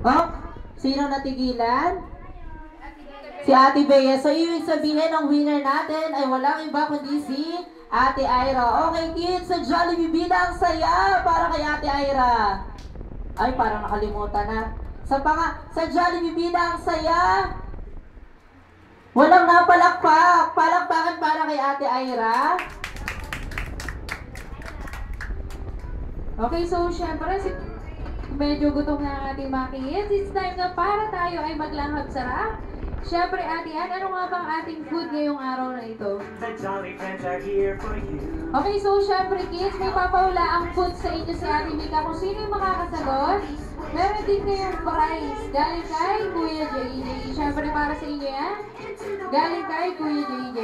Oh, sino natigilan? Si Ate Bea. So, ibig sabihin, ang winner natin ay walang iba kundi si Ate Ira. Okay, kids, sa Jollibee Bida, ang saya para kay Ate Ira. Ay, parang nakalimutan na. Sa Jollibee Bida, ang saya. Walang napalakpak. Palakpakan para kay Ate Ira. Okay, so syempre, medyo gutom na ang ating mga kids. It's time na para tayo ay maglanghap sarap. Syempre, Ate Ann, ano nga bang ating food ngayong araw na ito? Okay, so syempre kids, may papawala ang food sa inyo si Ate Mika. Kung sino yung makakasagot, meron din kayong prize. Galing kay Kuya JJ. Syempre, para sa inyo yan. Galing kay Kuya JJ.